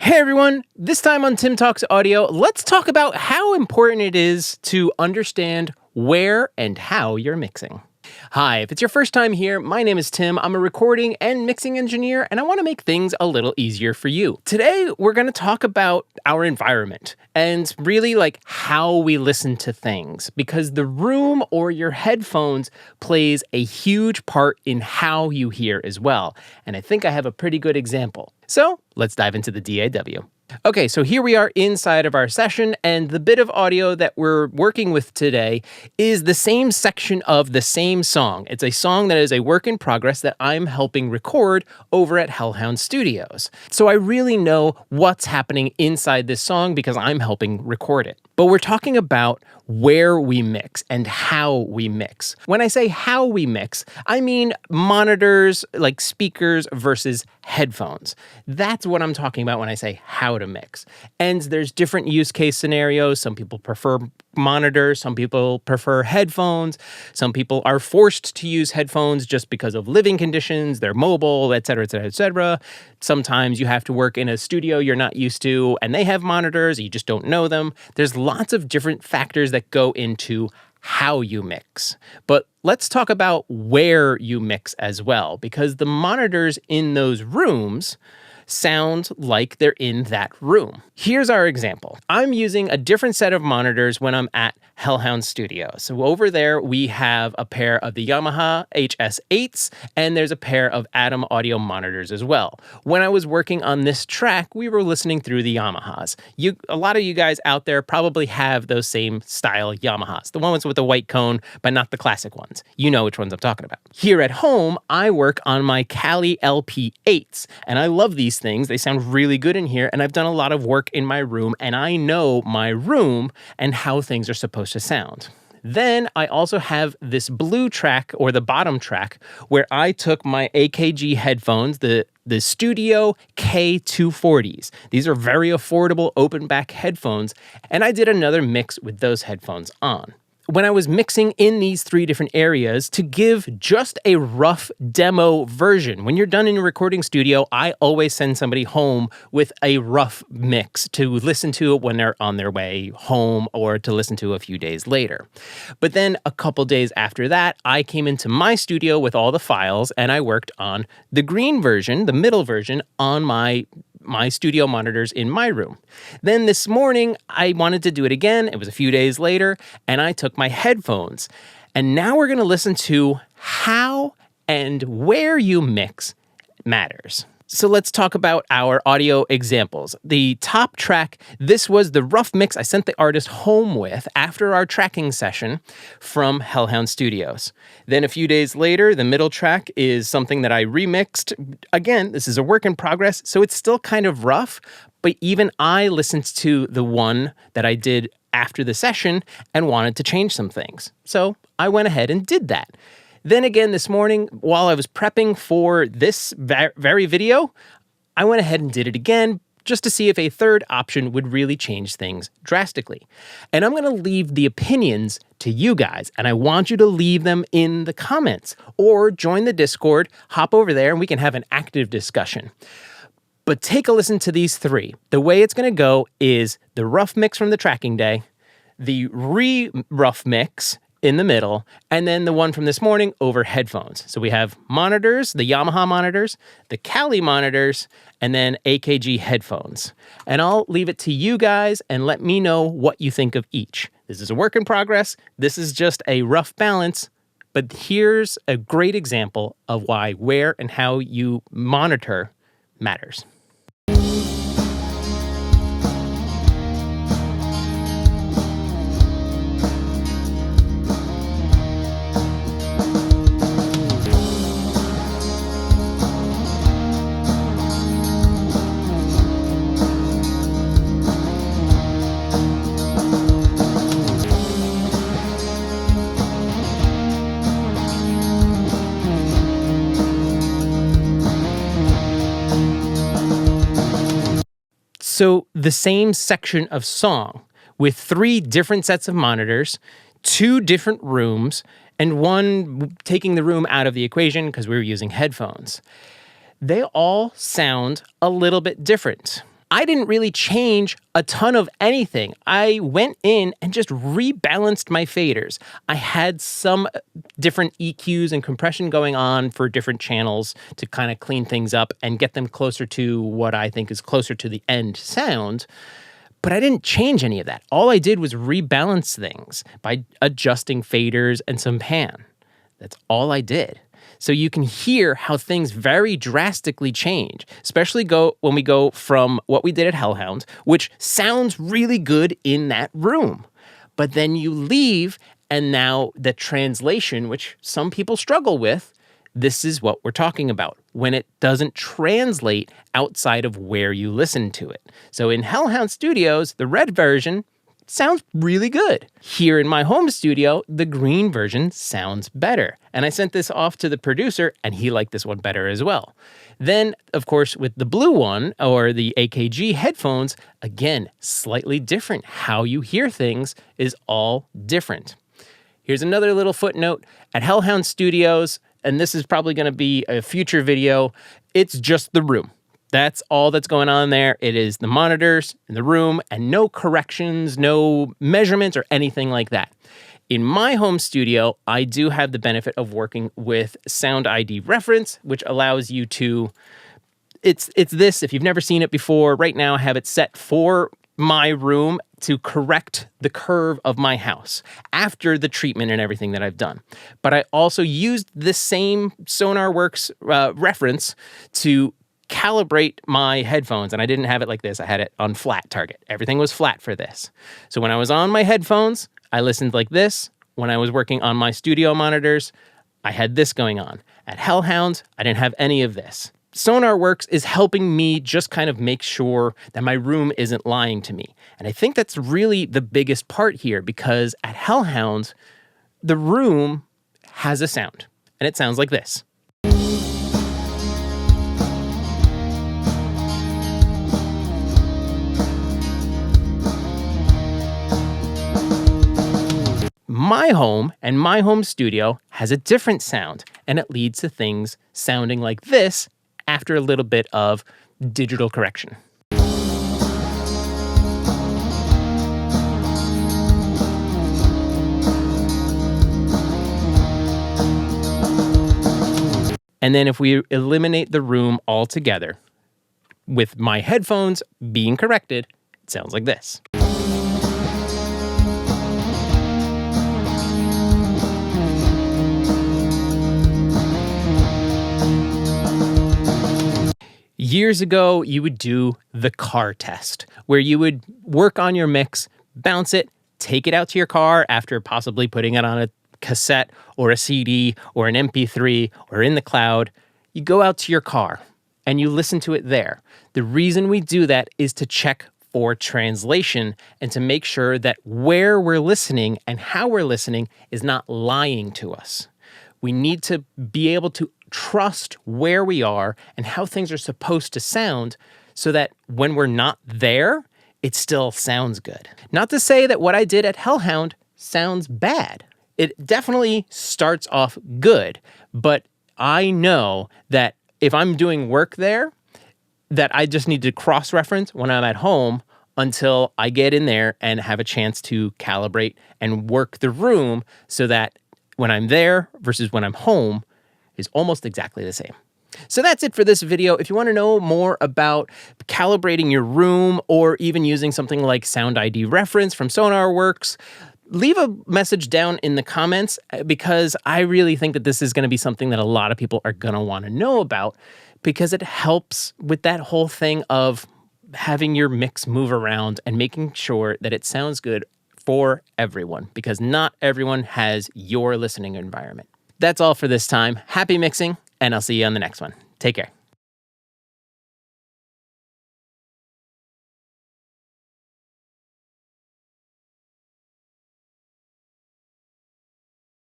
Hey everyone, this time on Tim Talks Audio, let's talk about how important it is to understand where and how you're mixing. Hi, if it's your first time here, my name is Tim. I'm a recording and mixing engineer, and I want to make things a little easier for you. Today, we're going to talk about our environment and really like how we listen to things, because the room or your headphones plays a huge part in how you hear as well. And I think I have a pretty good example. So let's dive into the DAW. Okay, so here we are inside of our session, and the bit of audio that we're working with today is the same section of the same song. It's a song that is a work in progress that I'm helping record over at Hellhound Studios. So I really know what's happening inside this song because I'm helping record it. But we're talking about where we mix and how we mix. When I say how we mix, I mean monitors, like speakers versus headphones. That's what I'm talking about when I say how to mix. And there's different use case scenarios. Some people prefer monitors, some people prefer headphones, some people are forced to use headphones just because of living conditions, they're mobile, et cetera, et cetera, et cetera. Sometimes you have to work in a studio you're not used to, and they have monitors, you just don't know them. There's lots of different factors that go into how you mix. But let's talk about where you mix as well, because the monitors in those rooms sound like they're in that room. Here's our example. I'm using a different set of monitors when I'm at Hellhound Studio. So over there, we have a pair of the Yamaha HS8s, and there's a pair of Atom audio monitors as well. When I was working on this track, we were listening through the Yamahas. A lot of you guys out there probably have those same style Yamahas, the ones with the white cone, but not the classic ones. You know which ones I'm talking about. Here at home, I work on my Cali LP8s, and I love these things. They sound really good in here, and I've done a lot of work in my room, and I know my room and how things are supposed to sound. Then I also have this blue track, or the bottom track, where I took my AKG headphones, the Studio K240s. These are very affordable open back headphones, and I did another mix with those headphones on. When I was mixing in these three different areas to give just a rough demo version. When you're done in your recording studio, I always send somebody home with a rough mix to listen to when they're on their way home or to listen to a few days later. But then a couple days after that, I came into my studio with all the files and I worked on the green version, the middle version, on my studio monitors in my room. Then this morning, I wanted to do it again. It was a few days later, and I took my headphones. And now we're going to listen to how and where you mix matters. So let's talk about our audio examples. The top track, this was the rough mix I sent the artist home with after our tracking session from Hellhound Studios. Then a few days later, the middle track is something that I remixed. Again, this is a work in progress, so it's still kind of rough, but even I listened to the one that I did after the session and wanted to change some things. So I went ahead and did that. Then again this morning, while I was prepping for this very video, I went ahead and did it again just to see if a third option would really change things drastically. And I'm going to leave the opinions to you guys, and I want you to leave them in the comments or join the Discord, hop over there, and we can have an active discussion. But take a listen to these three. The way it's going to go is the rough mix from the tracking day, the rough mix in the middle, and then the one from this morning over headphones. So we have monitors, the Yamaha monitors, the Cali monitors, and then AKG headphones. And I'll leave it to you guys and let me know what you think of each. This is a work in progress. This is just a rough balance, but here's a great example of why where and how you monitor matters. So the same section of song with three different sets of monitors, two different rooms, and one taking the room out of the equation because we were using headphones. They all sound a little bit different. I didn't really change a ton of anything. I went in and just rebalanced my faders. I had some different EQs and compression going on for different channels to kind of clean things up and get them closer to what I think is closer to the end sound. But I didn't change any of that. All I did was rebalance things by adjusting faders and some pan. That's all I did. So you can hear how things very drastically change, especially when we go from what we did at Hellhound, which sounds really good in that room. But then you leave, and now the translation, which some people struggle with, this is what we're talking about, when it doesn't translate outside of where you listen to it. So in Hellhound Studios, the red version sounds really good. Here in my home studio, the green version sounds better. And I sent this off to the producer, and he liked this one better as well. Then, of course, with the blue one, or the AKG headphones, again, slightly different. How you hear things is all different. Here's another little footnote. At Hellhound Studios, and this is probably going to be a future video, it's just the room. That's all that's going on there. It is the monitors in the room and no corrections, no measurements or anything like that. In my home studio, I do have the benefit of working with Sound ID Reference, which allows you to, it's this, if you've never seen it before, right now I have it set for my room to correct the curve of my house after the treatment and everything that I've done. But I also used the same Sonarworks reference to calibrate my headphones, and I didn't have it like this. I had it on flat target. Everything was flat for this. So when I was on my headphones, I listened like this. When I was working on my studio monitors, I had this going on. At Hellhound, I didn't have any of this. Sonarworks is helping me just kind of make sure that my room isn't lying to me. And I think that's really the biggest part here, because at Hellhound, the room has a sound, and it sounds like this. My home and my home studio has a different sound, and it leads to things sounding like this after a little bit of digital correction. And then if we eliminate the room altogether, with my headphones being corrected, it sounds like this. Years ago, you would do the car test, where you would work on your mix, bounce it, take it out to your car after possibly putting it on a cassette or a CD or an MP3 or in the cloud. You go out to your car and you listen to it there. The reason we do that is to check for translation and to make sure that where we're listening and how we're listening is not lying to us. We need to be able to trust where we are and how things are supposed to sound so that when we're not there, it still sounds good. Not to say that what I did at Hellhound sounds bad. It definitely starts off good, but I know that if I'm doing work there, that I just need to cross-reference when I'm at home until I get in there and have a chance to calibrate and work the room so that when I'm there versus when I'm home is almost exactly the same. So that's it for this video. If you want to know more about calibrating your room or even using something like Sound ID Reference from Sonarworks, leave a message down in the comments, because I really think that this is going to be something that a lot of people are going to want to know about, because it helps with that whole thing of having your mix move around and making sure that it sounds good for everyone, because not everyone has your listening environment. That's all for this time. Happy mixing, and I'll see you on the next one. Take care.